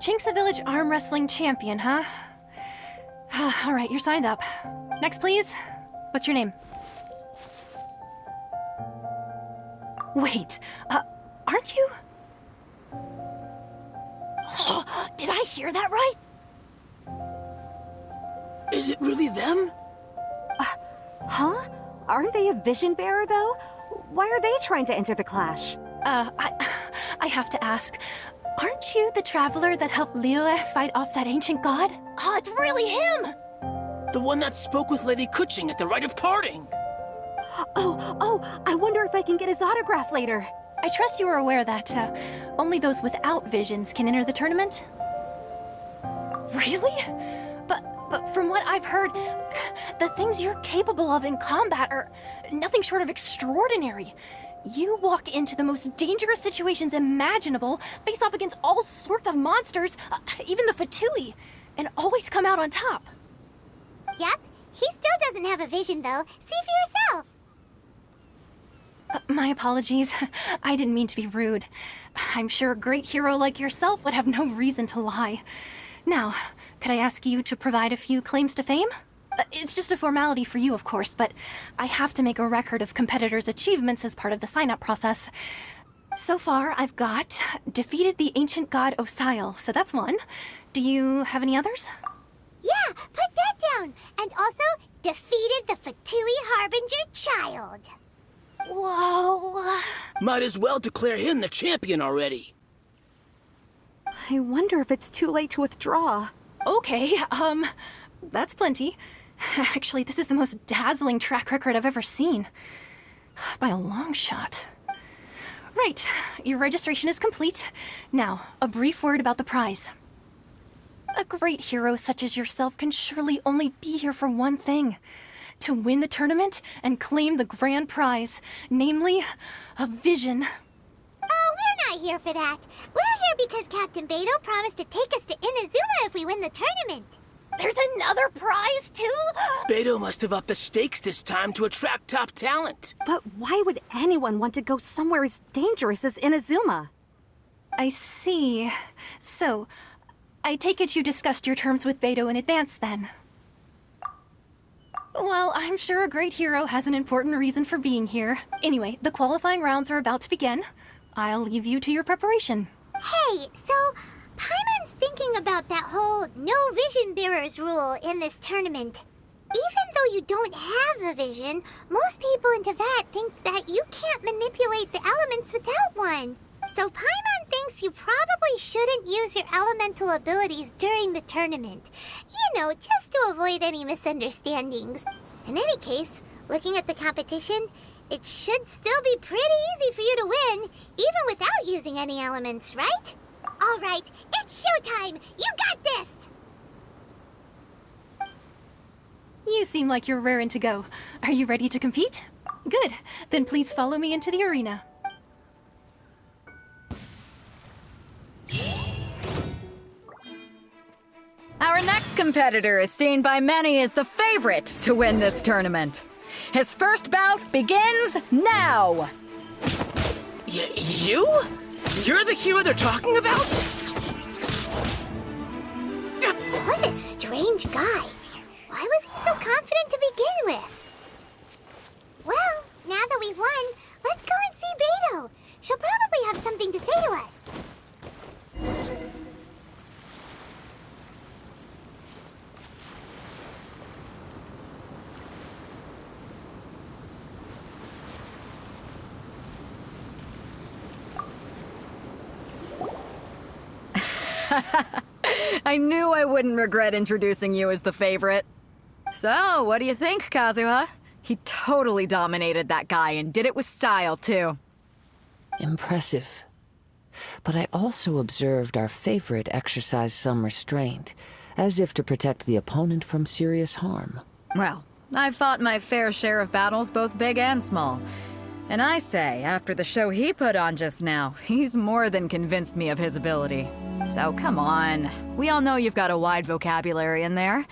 Chinxa Village arm wrestling champion, huh? All right, you're signed up. Next, please. What's your name? Wait, aren't you? Did I hear that right? Is it really them? Huh? Aren't they a vision bearer, though? Why are they trying to enter the clash? I have to ask, aren't you the traveler that helped Liyue fight off that ancient god? Oh, it's really him! The one that spoke with Lady Kuching at the rite of parting. Oh, I wonder if I can get his autograph later. I trust you are aware that, only those without visions can enter the tournament? Really? But from what I've heard, the things you're capable of in combat are nothing short of extraordinary. You walk into the most dangerous situations imaginable, face off against all sorts of monsters, even the Fatui, and always come out on top. Yep, he still doesn't have a vision though. See for yourself. My apologies. I didn't mean to be rude. I'm sure a great hero like yourself would have no reason to lie. Now, could I ask you to provide a few claims to fame? It's just a formality for you, of course, but I have to make a record of competitors' achievements as part of the sign-up process. So far, I've got defeated the ancient god Osile, so that's one. Do you have any others? Yeah, put that down. And also, defeated the Fatui Harbinger child. Whoa. Might as well declare him the champion already. I wonder if it's too late to withdraw. Okay, that's plenty. Actually, this is the most dazzling track record I've ever seen. By a long shot. Right, your registration is complete. Now, a brief word about the prize. A great hero such as yourself can surely only be here for one thing. To win the tournament and claim the grand prize, namely, a vision. Oh, we're not here for that. We're here because Captain Beidou promised to take us to Inazuma if we win the tournament. There's another prize, too? Beidou must have upped the stakes this time to attract top talent. But why would anyone want to go somewhere as dangerous as Inazuma? I see. So, I take it you discussed your terms with Beidou in advance, then? Well, I'm sure a great hero has an important reason for being here. Anyway, the qualifying rounds are about to begin. I'll leave you to your preparation. Hey, so Paimon's thinking about that whole no vision bearers rule in this tournament. Even though you don't have a vision, most people in Teyvat think that you can't manipulate the elements without one. So Paimon thinks you probably shouldn't use your elemental abilities during the tournament. You know, just to avoid any misunderstandings. In any case, looking at the competition, it should still be pretty easy for you to win, even without using any elements, right? All right, it's showtime! You got this! You seem like you're raring to go. Are you ready to compete? Good. Then please follow me into the arena. Our next competitor is seen by many as the favorite to win this tournament. His first bout begins now! You? You're the hero they're talking about? What a strange guy. Why was he so confident to begin with? Well, now that we've won, let's go and see Beidou. She'll probably have something to say to us. I knew I wouldn't regret introducing you as the favorite. So, what do you think, Kazuha? He totally dominated that guy and did it with style, too. Impressive. But I also observed our favorite exercise some restraint, as if to protect the opponent from serious harm. Well, I've fought my fair share of battles, both big and small. And I say, after the show he put on just now, he's more than convinced me of his ability. So come on. We all know you've got a wide vocabulary in there.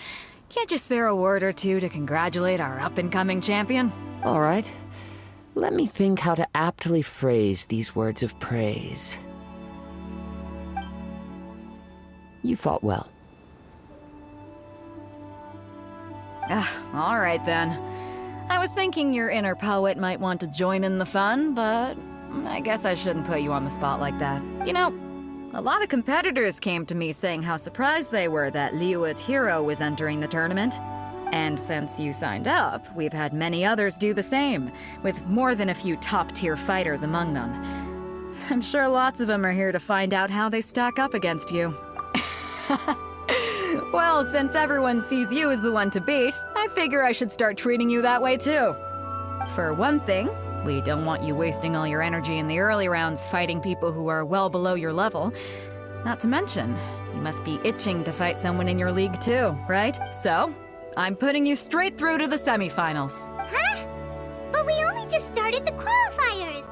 Can't you spare a word or two to congratulate our up-and-coming champion? All right. Let me think how to aptly phrase these words of praise. You fought well. All right then. I was thinking your inner poet might want to join in the fun, but I guess I shouldn't put you on the spot like that. You know, a lot of competitors came to me saying how surprised they were that Liyue's hero was entering the tournament. And since you signed up, we've had many others do the same, with more than a few top-tier fighters among them. I'm sure lots of them are here to find out how they stack up against you. Well, since everyone sees you as the one to beat, I figure I should start treating you that way too. For one thing, we don't want you wasting all your energy in the early rounds fighting people who are well below your level. Not to mention, you must be itching to fight someone in your league too, right? So, I'm putting you straight through to the semifinals. Huh? But we only just started the qualifiers.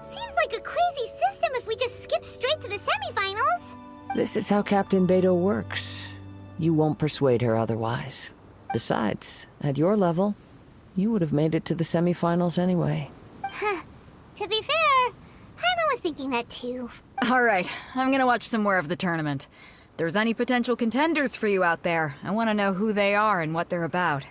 Seems like a crazy system if we just skip straight to the semifinals. This is how Captain Beto works. You won't persuade her otherwise. Besides, at your level, you would have made it to the semifinals anyway. Huh. To be fair, Paimon was thinking that too. All right, I'm gonna watch some more of the tournament. If there's any potential contenders for you out there, I want to know who they are and what they're about.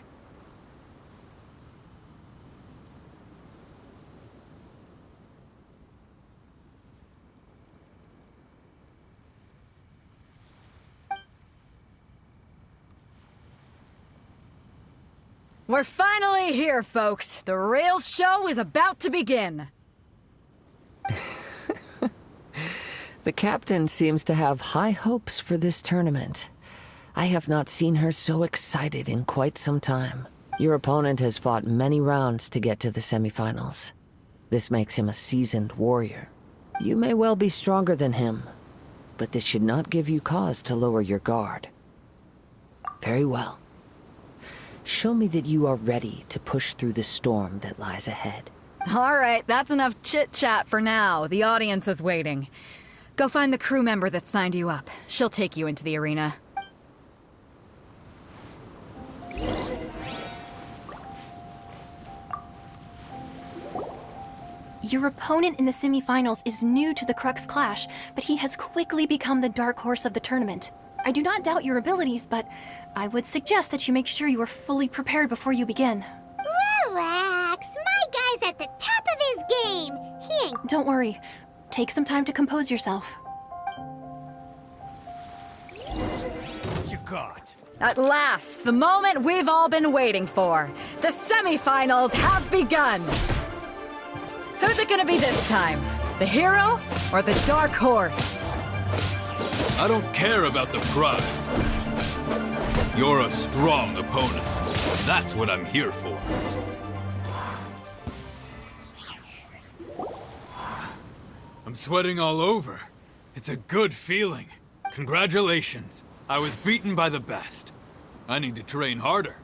We're finally here, folks. The real show is about to begin. The captain seems to have high hopes for this tournament. I have not seen her so excited in quite some time. Your opponent has fought many rounds to get to the semifinals. This makes him a seasoned warrior. You may well be stronger than him, but this should not give you cause to lower your guard. Very well. Show me that you are ready to push through the storm that lies ahead. All right, that's enough chit-chat for now. The audience is waiting. Go find the crew member that signed you up. She'll take you into the arena. Your opponent in the semifinals is new to the Crux Clash, but he has quickly become the dark horse of the tournament. I do not doubt your abilities, but I would suggest that you make sure you are fully prepared before you begin. Relax. My guy's at the top of his game. He ain't. Don't worry. Take some time to compose yourself. What you got? At last, the moment we've all been waiting for. The semifinals have begun. Who's it gonna be this time? The hero or the dark horse? I don't care about the prize. You're a strong opponent. That's what I'm here for. I'm sweating all over. It's a good feeling. Congratulations. I was beaten by the best. I need to train harder.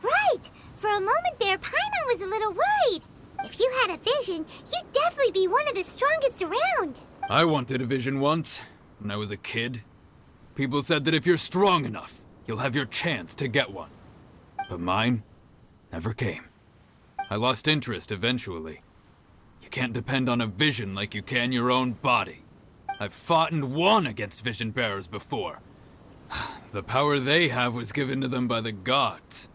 Right. For a moment there, Paimon was a little worried. If you had a vision, you'd definitely be one of the strongest around. I wanted a vision once, when I was a kid. People said that if you're strong enough, you'll have your chance to get one. But mine never came. I lost interest eventually. You can't depend on a vision like you can your own body. I've fought and won against vision bearers before. The power they have was given to them by the gods.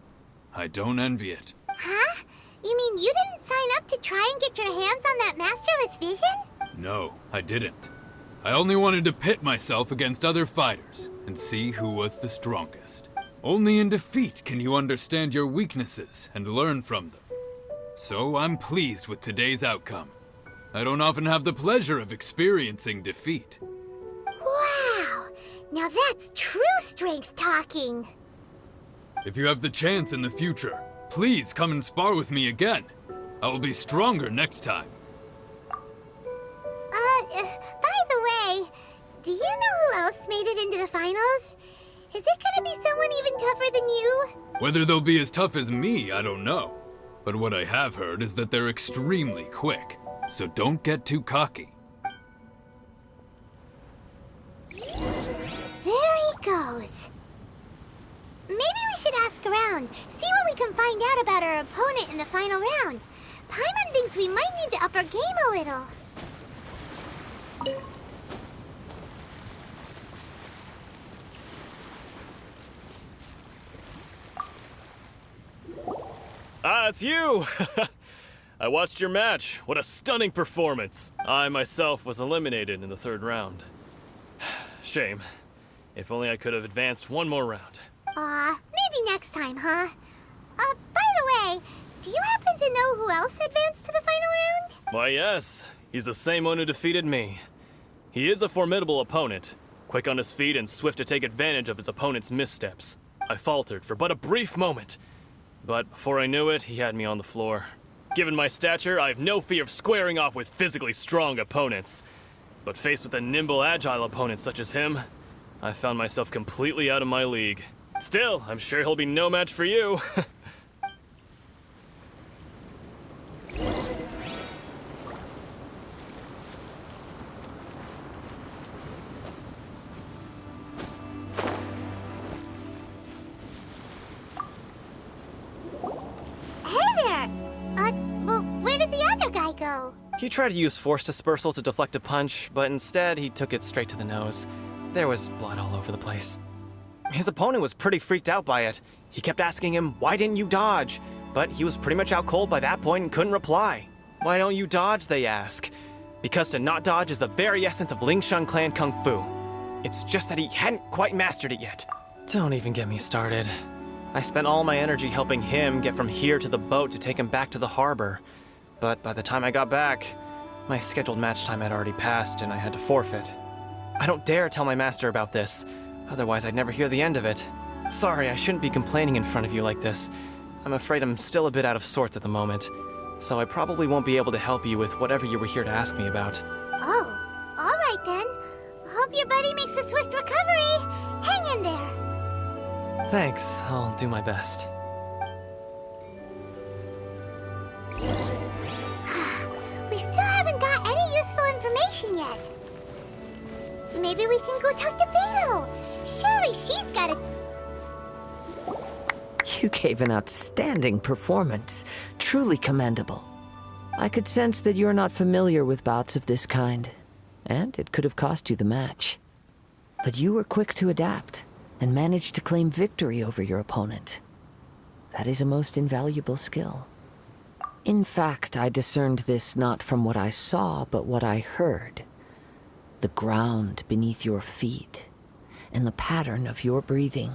I don't envy it. Huh? You mean you didn't sign up to try and get your hands on that masterless vision? No, I didn't. I only wanted to pit myself against other fighters and see who was the strongest. Only in defeat can you understand your weaknesses and learn from them. So I'm pleased with today's outcome. I don't often have the pleasure of experiencing defeat. Wow! Now that's true strength talking. If you have the chance in the future, please come and spar with me again. I will be stronger next time. By the way, do you know who else made it into the finals? Is it gonna be someone even tougher than you? Whether they'll be as tough as me, I don't know. But what I have heard is that they're extremely quick. So don't get too cocky. There he goes. Maybe we should ask around, see what we can find out about our opponent in the final round. Paimon thinks we might need to up our game a little. Ah, it's you! I watched your match. What a stunning performance. I myself was eliminated in the third round. Shame. If only I could have advanced one more round. Maybe next time, huh? By the way, do you happen to know who else advanced to the final round? Why, yes. He's the same one who defeated me. He is a formidable opponent, quick on his feet and swift to take advantage of his opponent's missteps. I faltered for but a brief moment, but before I knew it, he had me on the floor. Given my stature, I have no fear of squaring off with physically strong opponents. But faced with a nimble, agile opponent such as him, I found myself completely out of my league. Still, I'm sure he'll be no match for you. He tried to use force dispersal to deflect a punch, but instead he took it straight to the nose. There was blood all over the place. His opponent was pretty freaked out by it. He kept asking him, "Why didn't you dodge?" But he was pretty much out cold by that point and couldn't reply. "Why don't you dodge?" they ask. Because to not dodge is the very essence of Lingshun clan kung fu. It's just that he hadn't quite mastered it yet. Don't even get me started. I spent all my energy helping him get from here to the boat to take him back to the harbor. But by the time I got back, my scheduled match time had already passed and I had to forfeit. I don't dare tell my master about this, otherwise I'd never hear the end of it. Sorry, I shouldn't be complaining in front of you like this. I'm afraid I'm still a bit out of sorts at the moment, so I probably won't be able to help you with whatever you were here to ask me about. Oh, all right then. Hope your buddy makes a swift recovery. Hang in there. Thanks, I'll do my best. We still haven't got any useful information yet. Maybe we can go talk to Beto. Surely she's got a... You gave an outstanding performance. Truly commendable. I could sense that you're not familiar with bouts of this kind, and it could have cost you the match. But you were quick to adapt, and managed to claim victory over your opponent. That is a most invaluable skill. In fact, I discerned this not from what I saw, but what I heard. The ground beneath your feet, and the pattern of your breathing.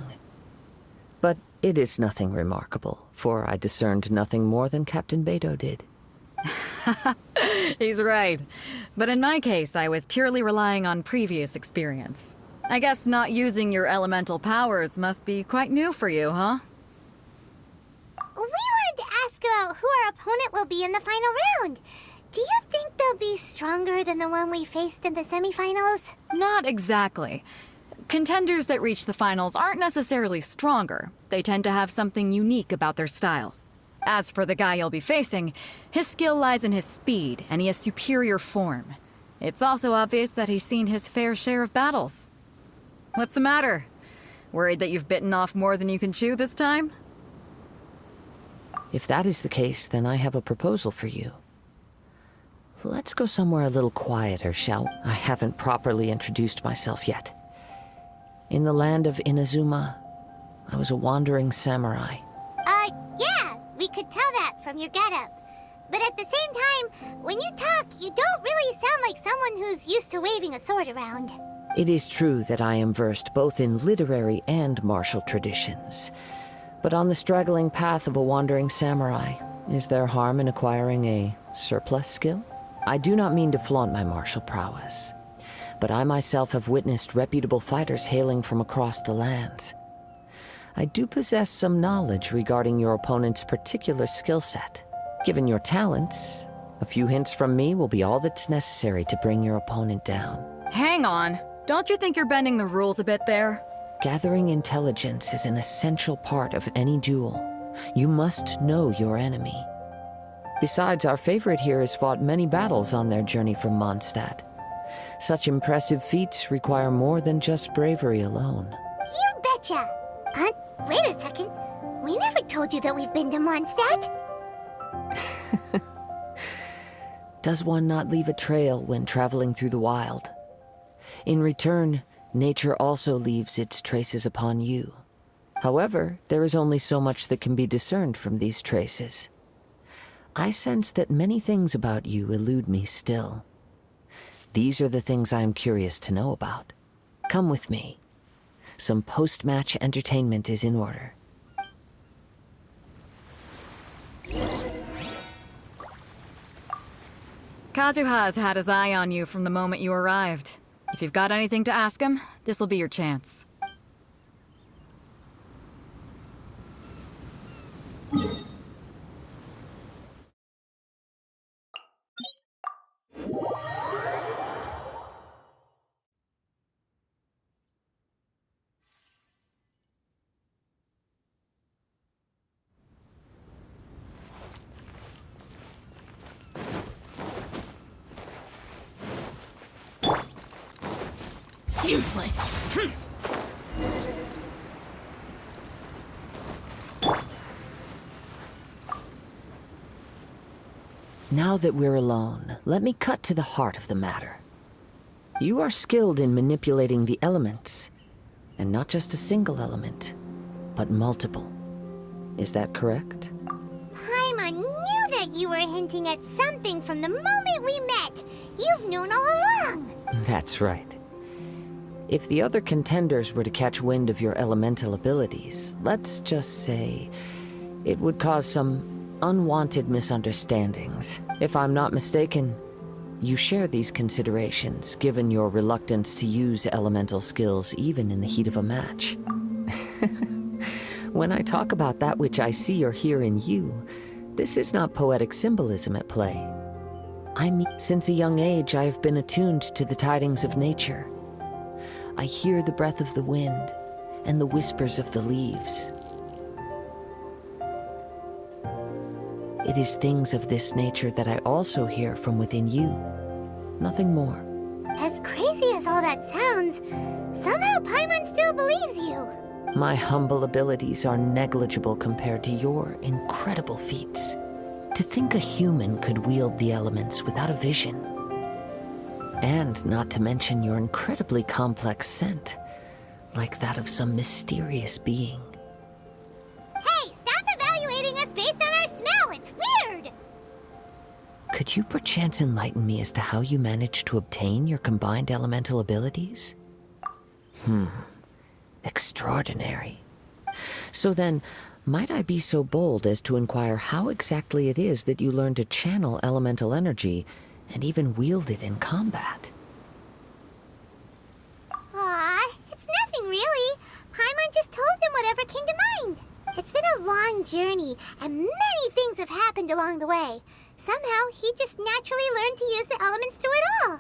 But it is nothing remarkable, for I discerned nothing more than Captain Beto did. He's right. But in my case, I was purely relying on previous experience. I guess not using your elemental powers must be quite new for you, huh? We wanted to ask about who our opponent will be in the final round. Do you think they'll be stronger than the one we faced in the semifinals? Not exactly. Contenders that reach the finals aren't necessarily stronger. They tend to have something unique about their style. As for the guy you'll be facing, his skill lies in his speed, and he has superior form. It's also obvious that he's seen his fair share of battles. What's the matter? Worried that you've bitten off more than you can chew this time? If that is the case, then I have a proposal for you. Let's go somewhere a little quieter, shall we? I haven't properly introduced myself yet. In the land of Inazuma, I was a wandering samurai. Yeah, we could tell that from your getup. But at the same time, when you talk, you don't really sound like someone who's used to waving a sword around. It is true that I am versed both in literary and martial traditions. But on the straggling path of a wandering samurai, is there harm in acquiring a surplus skill? I do not mean to flaunt my martial prowess, but I myself have witnessed reputable fighters hailing from across the lands. I do possess some knowledge regarding your opponent's particular skill set. Given your talents, a few hints from me will be all that's necessary to bring your opponent down. Hang on. Don't you think you're bending the rules a bit there? Gathering intelligence is an essential part of any duel. You must know your enemy. Besides, our favorite here has fought many battles on their journey from Mondstadt. Such impressive feats require more than just bravery alone. You betcha! Wait a second. We never told you that we've been to Mondstadt. Does one not leave a trail when traveling through the wild? In return, nature also leaves its traces upon you. However, there is only so much that can be discerned from these traces. I sense that many things about you elude me still. These are the things I am curious to know about. Come with me. Some post-match entertainment is in order. Kazuha's had his eye on you from the moment you arrived. If you've got anything to ask him, this'll be your chance. Useless. Now that we're alone, let me cut to the heart of the matter. You are skilled in manipulating the elements, and not just a single element, but multiple. Is that correct? Paimon knew that you were hinting at something from the moment we met. You've known all along. That's right. If the other contenders were to catch wind of your elemental abilities, let's just say it would cause some unwanted misunderstandings. If I'm not mistaken, you share these considerations, given your reluctance to use elemental skills even in the heat of a match. When I talk about that which I see or hear in you, this is not poetic symbolism at play. I mean, since a young age I have been attuned to the tidings of nature. I hear the breath of the wind and the whispers of the leaves. It is things of this nature that I also hear from within you. Nothing more. As crazy as all that sounds, somehow Paimon still believes you. My humble abilities are negligible compared to your incredible feats. To think a human could wield the elements without a vision. And not to mention your incredibly complex scent, like that of some mysterious being. Hey, stop evaluating us based on our smell! It's weird! Could you perchance enlighten me as to how you managed to obtain your combined elemental abilities? Extraordinary. So then, might I be so bold as to inquire how exactly it is that you learned to channel elemental energy and even wield it in combat? Aw, it's nothing really. Paimon just told him whatever came to mind. It's been a long journey, and many things have happened along the way. Somehow, he just naturally learned to use the elements through it all.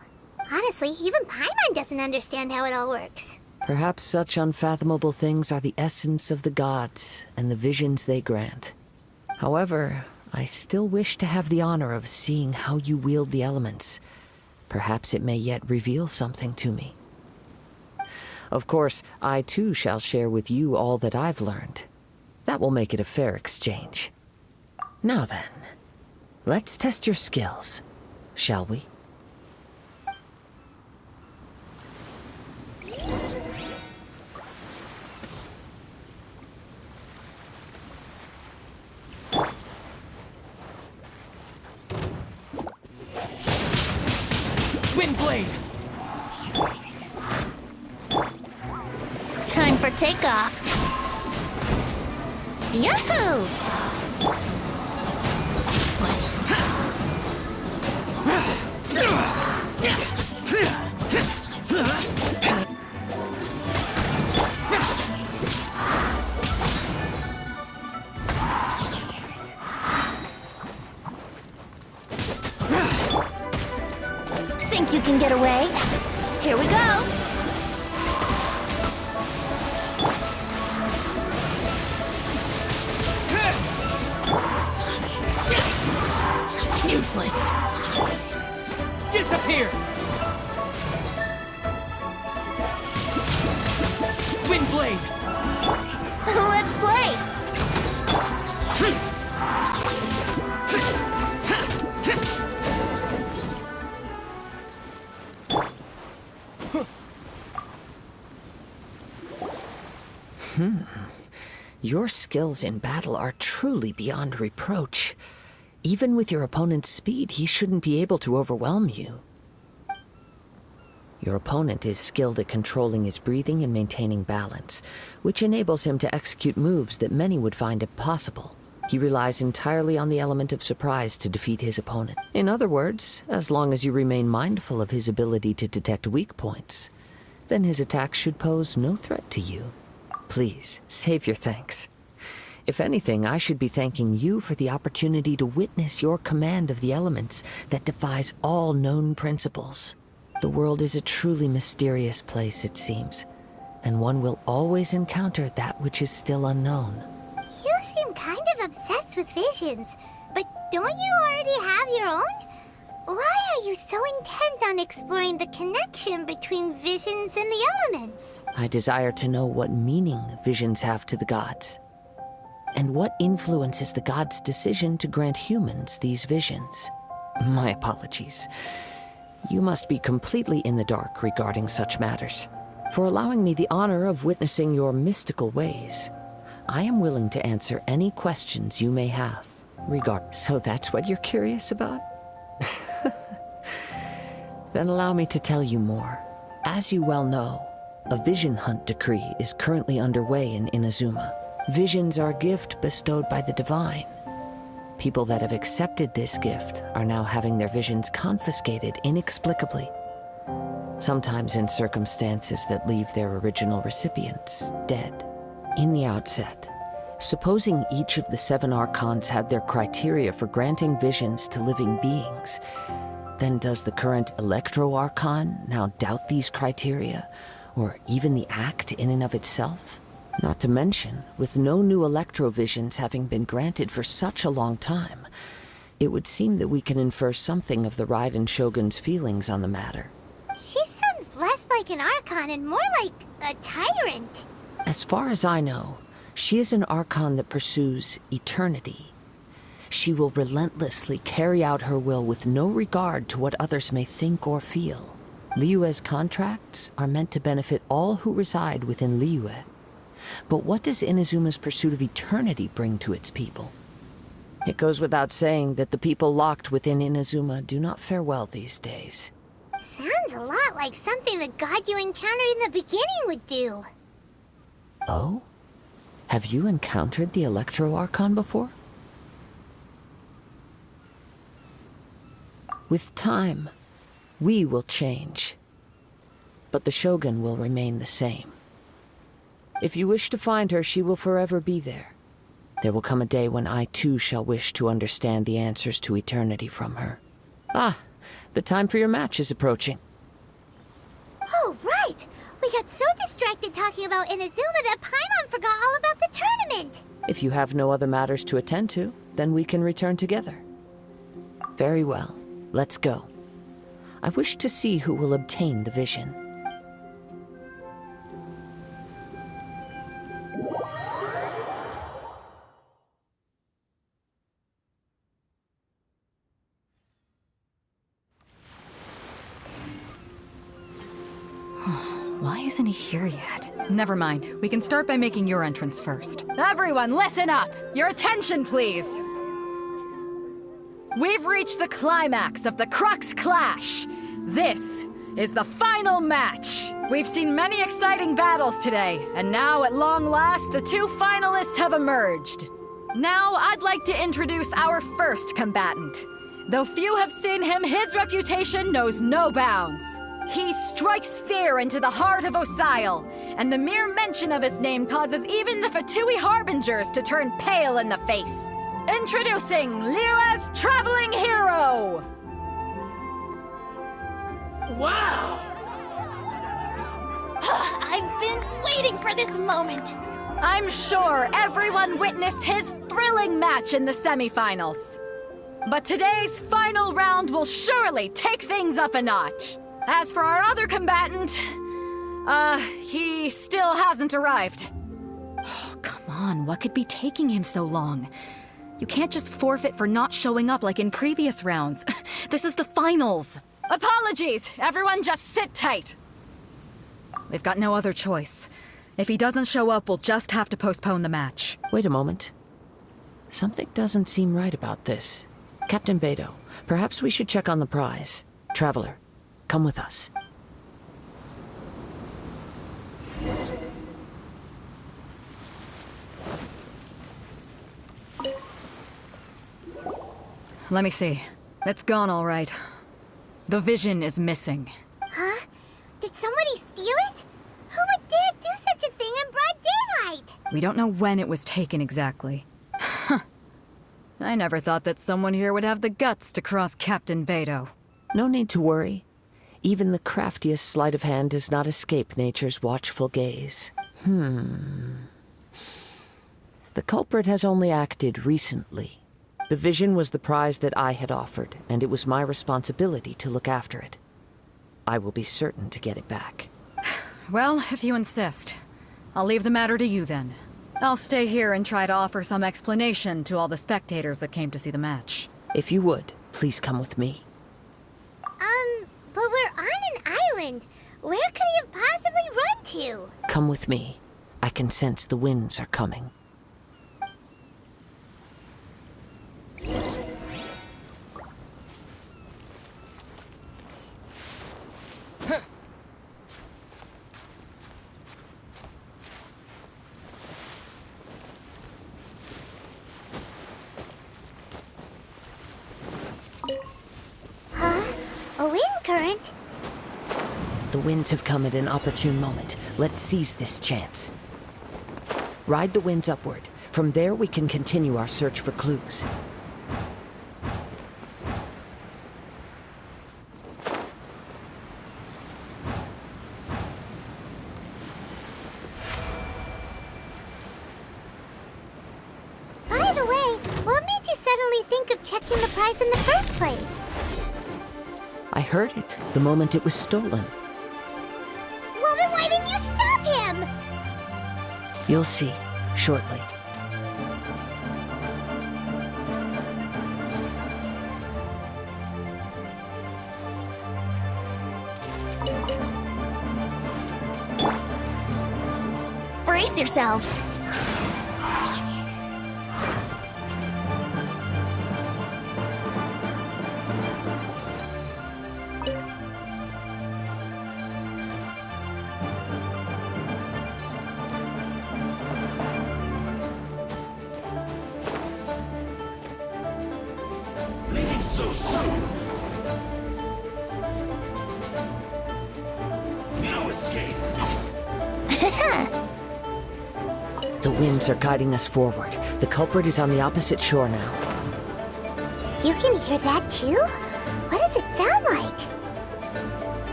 Honestly, even Paimon doesn't understand how it all works. Perhaps such unfathomable things are the essence of the gods and the visions they grant. However, I still wish to have the honor of seeing how you wield the elements. Perhaps it may yet reveal something to me. Of course, I too shall share with you all that I've learned. That will make it a fair exchange. Now then, let's test your skills, shall we? Windblade! Time for takeoff. Yahoo! Think you can get away? Here we go! Useless! Disappear! Windblade! Let's play! Your skills in battle are truly beyond reproach. Even with your opponent's speed, he shouldn't be able to overwhelm you. Your opponent is skilled at controlling his breathing and maintaining balance, which enables him to execute moves that many would find impossible. He relies entirely on the element of surprise to defeat his opponent. In other words, as long as you remain mindful of his ability to detect weak points, then his attacks should pose no threat to you. Please, save your thanks. If anything, I should be thanking you for the opportunity to witness your command of the elements that defies all known principles. The world is a truly mysterious place, it seems, and one will always encounter that which is still unknown. You seem kind of obsessed with visions, but don't you already have your own? Why are you so intent on exploring the connection between visions and the elements? I desire to know what meaning visions have to the gods, and what influences the gods' decision to grant humans these visions. My apologies. You must be completely in the dark regarding such matters. For allowing me the honor of witnessing your mystical ways, I am willing to answer any questions you may have So that's what you're curious about? Then allow me to tell you more. As you well know, a vision hunt decree is currently underway in Inazuma. Visions are a gift bestowed by the divine. People that have accepted this gift are now having their visions confiscated inexplicably, sometimes in circumstances that leave their original recipients dead. In the outset, supposing each of the 7 Archons had their criteria for granting visions to living beings, then does the current Electro-Archon now doubt these criteria, or even the act in and of itself? Not to mention, with no new Electro-Visions having been granted for such a long time, it would seem that we can infer something of the Raiden Shogun's feelings on the matter. She sounds less like an Archon and more like a tyrant. As far as I know, she is an Archon that pursues eternity. She will relentlessly carry out her will with no regard to what others may think or feel. Liyue's contracts are meant to benefit all who reside within Liyue. But what does Inazuma's pursuit of eternity bring to its people? It goes without saying that the people locked within Inazuma do not fare well these days. Sounds a lot like something the god you encountered in the beginning would do. Oh? Have you encountered the Electro-Archon before? With time, we will change, but the Shogun will remain the same. If you wish to find her, she will forever be there. There will come a day when I too shall wish to understand the answers to eternity from her. Ah, the time for your match is approaching. Oh, right! We got so distracted talking about Inazuma that Paimon forgot all about the tournament! If you have no other matters to attend to, then we can return together. Very well, let's go. I wish to see who will obtain the vision. Why isn't he here yet? Never mind. We can start by making your entrance first. Everyone, listen up! Your attention, please! We've reached the climax of the Crux Clash! This is the final match! We've seen many exciting battles today, and now at long last, the 2 finalists have emerged. Now, I'd like to introduce our first combatant. Though few have seen him, his reputation knows no bounds. He strikes fear into the heart of Osile, and the mere mention of his name causes even the Fatui Harbingers to turn pale in the face. Introducing Liyue's traveling hero! Wow! I've been waiting for this moment. I'm sure everyone witnessed his thrilling match in the semifinals. But today's final round will surely take things up a notch. As for our other combatant, he still hasn't arrived. Oh, come on, what could be taking him so long? You can't just forfeit for not showing up like in previous rounds. This is the finals. Apologies, everyone just sit tight. We've got no other choice. If he doesn't show up, we'll just have to postpone the match. Wait a moment. Something doesn't seem right about this. Captain Beto, perhaps we should check on the prize. Traveler, come with us. Let me see. It's gone all right. The vision is missing. Huh? Did somebody steal it? Who would dare do such a thing in broad daylight? We don't know when it was taken exactly. I never thought that someone here would have the guts to cross Captain Beto. No need to worry. Even the craftiest sleight of hand does not escape nature's watchful gaze. The culprit has only acted recently. The vision was the prize that I had offered, and it was my responsibility to look after it. I will be certain to get it back. Well, if you insist. I'll leave the matter to you then. I'll stay here and try to offer some explanation to all the spectators that came to see the match. If you would, please come with me. But we're on an island. Where could he have possibly run to? Come with me. I can sense the winds are coming. A wind current? The winds have come at an opportune moment. Let's seize this chance. Ride the winds upward. From there, we can continue our search for clues. By the way, what made you suddenly think of checking the prize in the first place? I heard it the moment it was stolen. Well, then why didn't you stop him? You'll see, shortly. Brace yourself. Leaving so soon. No escape. The winds are guiding us forward. The culprit is on the opposite shore now. You can hear that too? What does it sound like?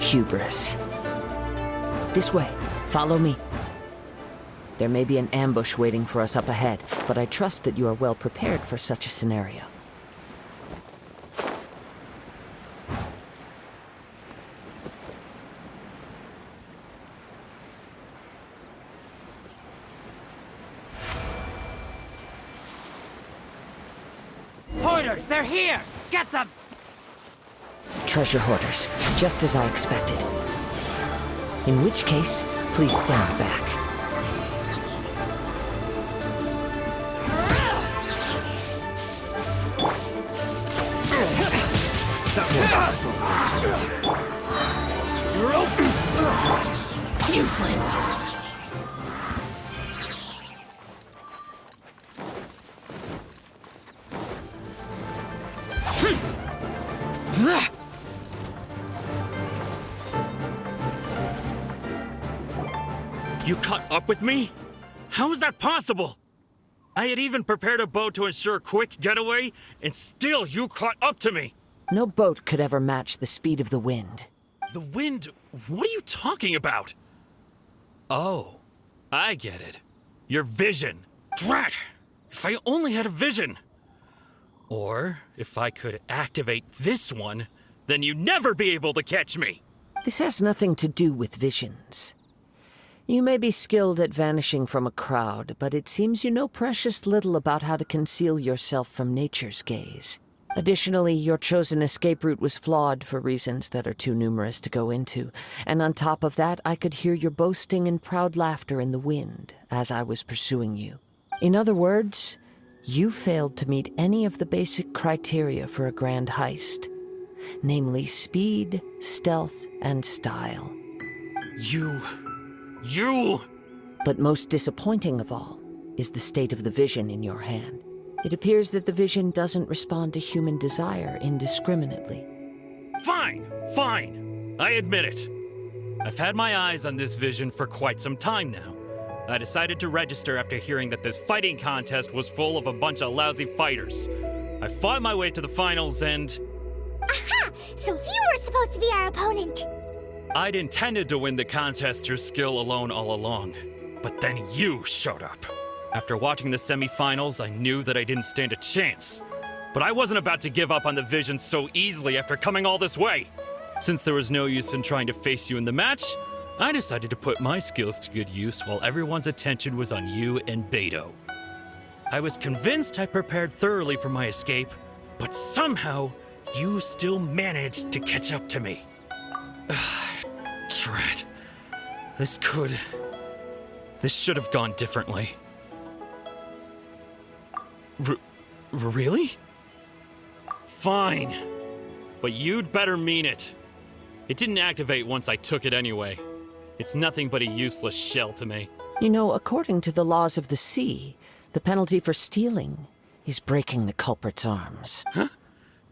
Hubris. This way. Follow me. There may be an ambush waiting for us up ahead, but I trust that you are well prepared for such a scenario. Hoarders, they're here! Get them! Treasure hoarders, just as I expected. In which case, please stand back. Useless! You caught up with me? How is that possible? I had even prepared a boat to ensure a quick getaway, and still you caught up to me. No boat could ever match the speed of the wind. The wind? What are you talking about? Oh, I get it. Your vision. Drat! If I only had a vision. Or if I could activate this one, then you'd never be able to catch me. This has nothing to do with visions. You may be skilled at vanishing from a crowd, but it seems you know precious little about how to conceal yourself from nature's gaze. Additionally, your chosen escape route was flawed for reasons that are too numerous to go into, and on top of that, I could hear your boasting and proud laughter in the wind as I was pursuing you. In other words, you failed to meet any of the basic criteria for a grand heist, namely speed, stealth, and style. You... But most disappointing of all is the state of the vision in your hand. It appears that the vision doesn't respond to human desire indiscriminately. Fine. I admit it. I've had my eyes on this vision for quite some time now. I decided to register after hearing that this fighting contest was full of a bunch of lousy fighters. I fought my way to the finals and... Aha! So you were supposed to be our opponent! I'd intended to win the contest through skill alone all along. But then you showed up. After watching the semifinals, I knew that I didn't stand a chance. But I wasn't about to give up on the vision so easily after coming all this way. Since there was no use in trying to face you in the match, I decided to put my skills to good use while everyone's attention was on you and Beto. I was convinced I prepared thoroughly for my escape, but somehow you still managed to catch up to me. Dread. This should have gone differently. Really? Fine. But you'd better mean it. It didn't activate once I took it anyway. It's nothing but a useless shell to me. You know, according to the laws of the sea, the penalty for stealing is breaking the culprit's arms. Huh?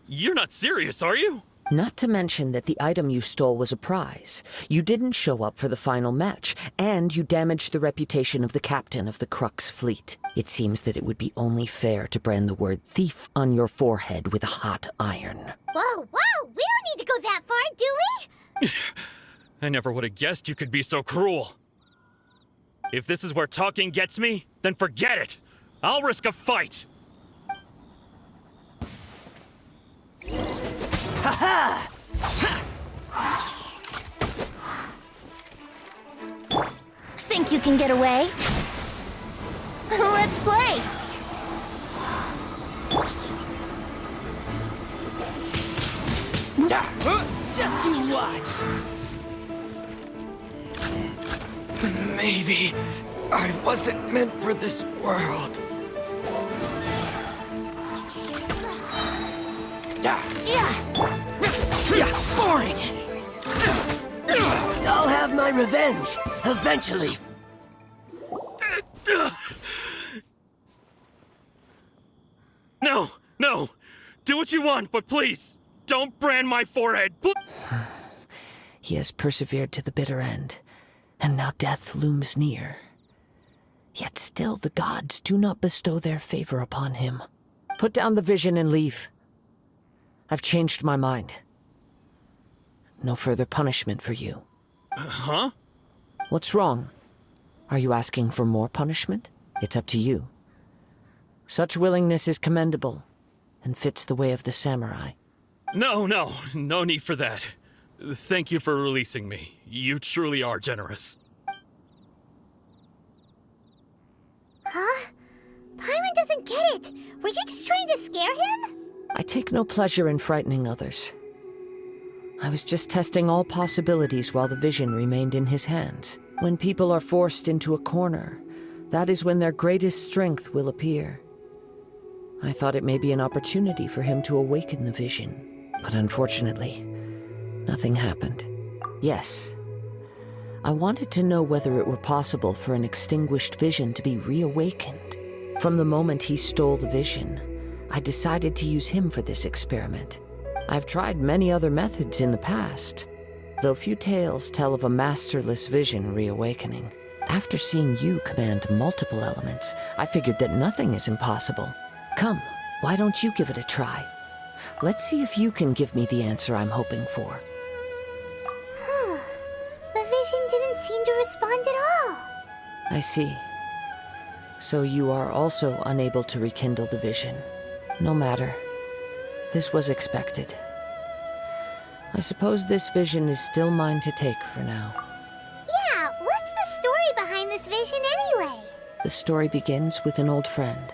You're not serious, are you? Not to mention that the item you stole was a prize. You didn't show up for the final match, and you damaged the reputation of the captain of the Crux fleet. It seems that it would be only fair to brand the word thief on your forehead with a hot iron. Whoa! We don't need to go that far, do we? I never would have guessed you could be so cruel. If this is where talking gets me, then forget it. I'll risk a fight. Ha Think you can get away? Let's play! Just you watch! Maybe I wasn't meant for this world. Yeah, boring! I'll have my revenge, eventually. No! Do what you want, but please, don't brand my forehead! He has persevered to the bitter end, and now death looms near. Yet still the gods do not bestow their favor upon him. Put down the vision and leave. I've changed my mind. No further punishment for you. Huh? What's wrong? Are you asking for more punishment? It's up to you. Such willingness is commendable, and fits the way of the samurai. No need for that. Thank you for releasing me. You truly are generous. Huh? Paimon doesn't get it. Were you just trying to scare him? I take no pleasure in frightening others. I was just testing all possibilities while the vision remained in his hands. When people are forced into a corner, that is when their greatest strength will appear. I thought it may be an opportunity for him to awaken the vision, but unfortunately, nothing happened. Yes, I wanted to know whether it were possible for an extinguished vision to be reawakened. From the moment he stole the vision, I decided to use him for this experiment. I've tried many other methods in the past, though few tales tell of a masterless vision reawakening. After seeing you command multiple elements, I figured that nothing is impossible. Come, why don't you give it a try? Let's see if you can give me the answer I'm hoping for. The vision didn't seem to respond at all. I see. So you are also unable to rekindle the vision. No matter. This was expected. I suppose this vision is still mine to take for now. Yeah, what's the story behind this vision anyway? The story begins with an old friend.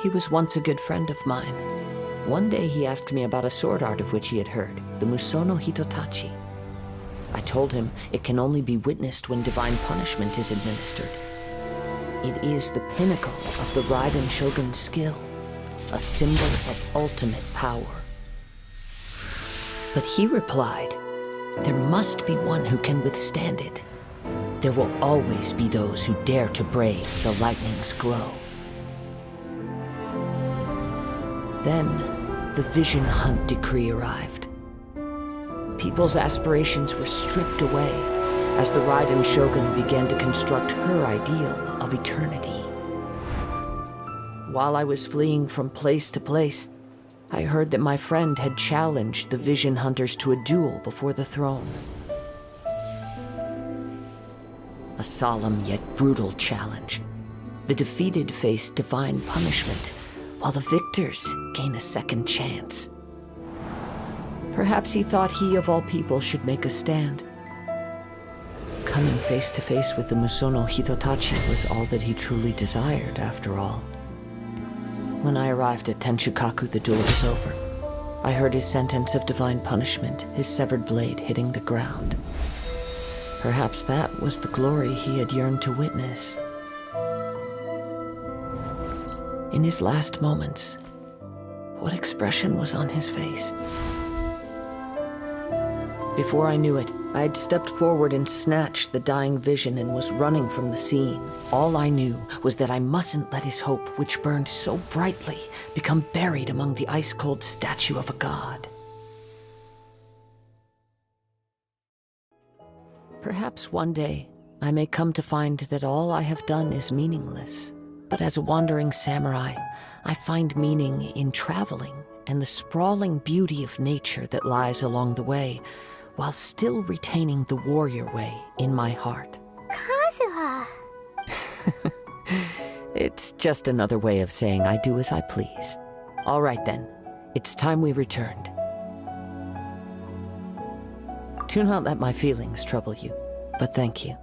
He was once a good friend of mine. One day he asked me about a sword art of which he had heard, the Musono Hitotachi. I told him it can only be witnessed when divine punishment is administered. It is the pinnacle of the Raiden Shogun's skill, a symbol of ultimate power. But he replied, there must be one who can withstand it. There will always be those who dare to brave the lightning's glow. Then, the Vision Hunt decree arrived. People's aspirations were stripped away as the Raiden Shogun began to construct her ideal of eternity. While I was fleeing from place to place, I heard that my friend had challenged the Vision Hunters to a duel before the throne. A solemn yet brutal challenge. The defeated face divine punishment, while the victors gain a second chance. Perhaps he thought he of all people should make a stand. Coming face to face with the Musono Hitotachi was all that he truly desired, after all. When I arrived at Tenshukaku, the duel was over. I heard his sentence of divine punishment, his severed blade hitting the ground. Perhaps that was the glory he had yearned to witness. In his last moments, what expression was on his face? Before I knew it, I had stepped forward and snatched the dying vision and was running from the scene. All I knew was that I mustn't let his hope, which burned so brightly, become buried among the ice-cold statue of a god. Perhaps one day, I may come to find that all I have done is meaningless. But as a wandering samurai, I find meaning in traveling and the sprawling beauty of nature that lies along the way, while still retaining the warrior way in my heart. Kazuha! It's just another way of saying I do as I please. All right then, it's time we returned. Do not let my feelings trouble you, but thank you.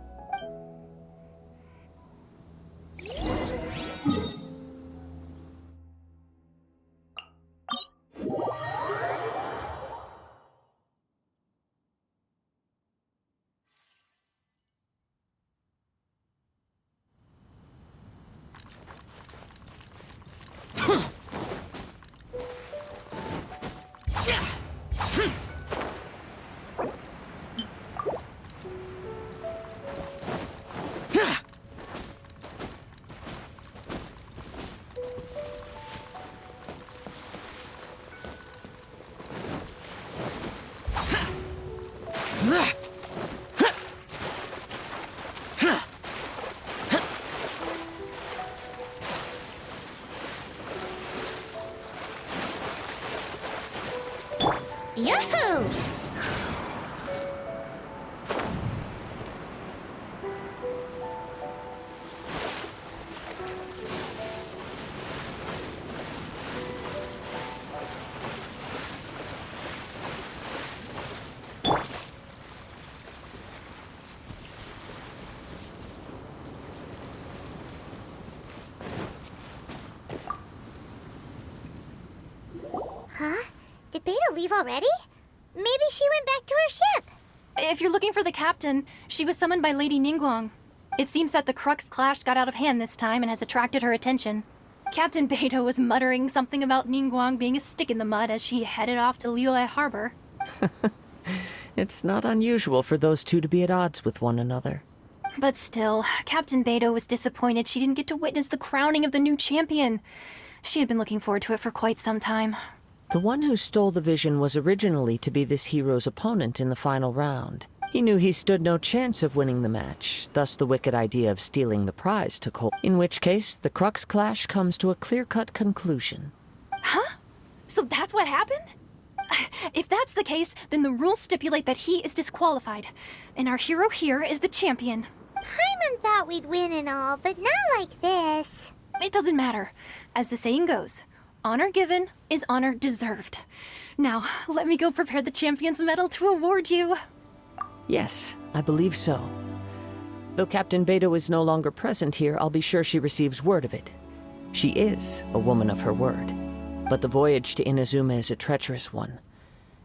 Yahoo! Huh? Did Beta leave already? Maybe she went back to her ship. If you're looking for the captain, she was summoned by Lady Ningguang. It seems that the Crux clash got out of hand this time and has attracted her attention. Captain Beto was muttering something about Ningguang being a stick in the mud as she headed off to Liyue Harbor. It's not unusual for those two to be at odds with one another. But still, Captain Beto was disappointed she didn't get to witness the crowning of the new champion. She had been looking forward to it for quite some time. The one who stole the vision was originally to be this hero's opponent in the final round. He knew he stood no chance of winning the match, thus the wicked idea of stealing the prize took hold. In which case, the Crux clash comes to a clear-cut conclusion. Huh? So that's what happened? If that's the case, then the rules stipulate that he is disqualified, and our hero here is the champion. Paimon thought we'd win and all, but not like this. It doesn't matter. As the saying goes, honor given is honor deserved. Now, let me go prepare the champion's medal to award you. Yes, I believe so. Though Captain Beto is no longer present here, I'll be sure she receives word of it. She is a woman of her word, but the voyage to Inazuma is a treacherous one.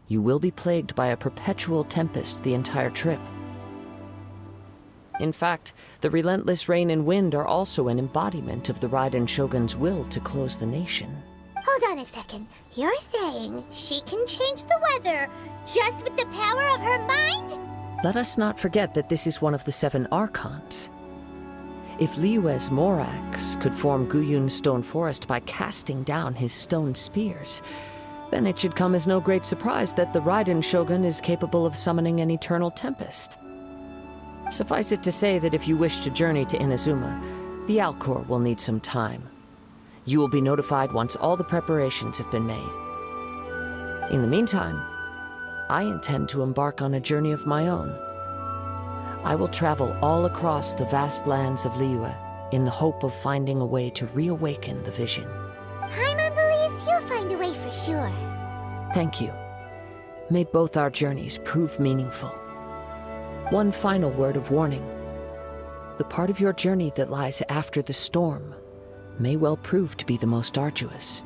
You will be plagued by a perpetual tempest the entire trip. In fact, the relentless rain and wind are also an embodiment of the Raiden Shogun's will to close the nation. Hold on a second. You're saying she can change the weather just with the power of her mind? Let us not forget that this is one of the 7 Archons. If Liyue's Morax could form Guyun's stone forest by casting down his stone spears, then it should come as no great surprise that the Raiden Shogun is capable of summoning an eternal tempest. Suffice it to say that if you wish to journey to Inazuma, the Alcor will need some time. You will be notified once all the preparations have been made. In the meantime, I intend to embark on a journey of my own. I will travel all across the vast lands of Liyue in the hope of finding a way to reawaken the vision. Paimon believes you'll find a way for sure. Thank you. May both our journeys prove meaningful. One final word of warning. The part of your journey that lies after the storm may well prove to be the most arduous.